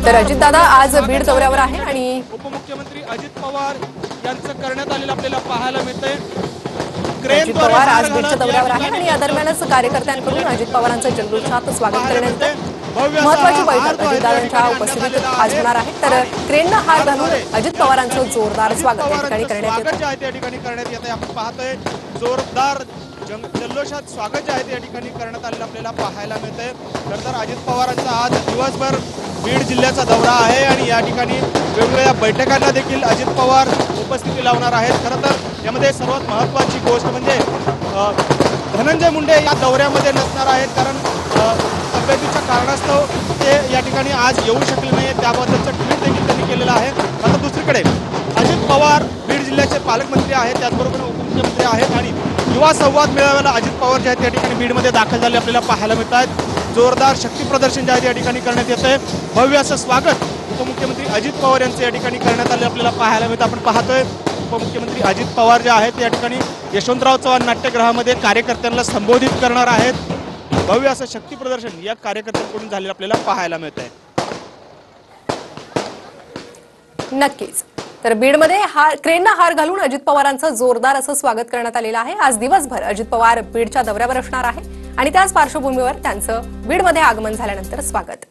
तर अजितदादा आज बीड दौऱ्यावर आहे आणि उपमुख्यमंत्री अजित पवार यांचं करण्यात आलेलं आपल्याला पाहायला मिळतंय। अजित पवार आज बीडच्या दौऱ्यावर आहे आणि या दरम्यानच कार्यकर्त्यांकडून अजित पवारांचं जल्लोषात स्वागत करण्यात येतं। महत्त्वाची बैठक अजितदादांच्या उपस्थितीत आज होणार आहे। तर क्रेननं हार घालून अजित पवारांचं जोरदार स्वागत या ठिकाणी करण्यात येतं। आपण पाहतोय जोरदार जल्लोषात स्वागत जे आहे ते या ठिकाणी करण्यात आलेलं आपल्याला पाहायला मिळतंय। खरं तर अजित पवारांचा आज दिवसभर बीड जिल्ह्याचा दौरा आहे आणि या ठिकाणी वेगवेगळ्या बैठकांना देखील अजित पवार उपस्थिती लावणार आहेत। खरं तर यामध्ये सर्वात महत्त्वाची गोष्ट म्हणजे धनंजय मुंडे या दौऱ्यामध्ये नसणार आहेत, कारण तब्येतीच्या कारणास्तव ते या ठिकाणी आज येऊ शकले नाही, त्याबद्दलचं ट्विट देखील त्यांनी केलेलं आहे। आता दुसरीकडे अजित पवार बीड जिल्ह्याचे पालकमंत्री आहेत, त्याचबरोबर उपमुख्यमंत्री आहेत आणि युवा संवाद मेळाव्याला अजित पवार जे आहेत त्या ठिकाणी बीडमध्ये दाखल झाले आपल्याला पाहायला मिळत आहेत। जोरदार शक्ती प्रदर्शन जे आहे या ठिकाणी करण्यात येतंय। भव्य असं स्वागत उपमुख्यमंत्री अजित पवार यांचं या ठिकाणी करण्यात आले आपल्याला पाहायला मिळतं। आपण पाहतोय उपमुख्यमंत्री अजित पवार जे आहेत या ठिकाणी यशवंतराव चव्हाण नाट्यगृहामध्ये कार्यकर्त्यांना संबोधित करणार आहेत। भव्य असं शक्ती प्रदर्शन या कार्यकर्त्यांकडून झालेलं आपल्याला पाहायला मिळत आहे। नक्कीच। तर बीडमध्ये क्रेननं हार घालून अजित पवारांचं जोरदार असं स्वागत करण्यात आलेलं आहे। आज दिवसभर अजित पवार बीडच्या दौऱ्यावर असणार आहे आणि त्याच पार्श्वभूमीवर त्यांचं बीडमध्ये आगमन झाल्यानंतर स्वागत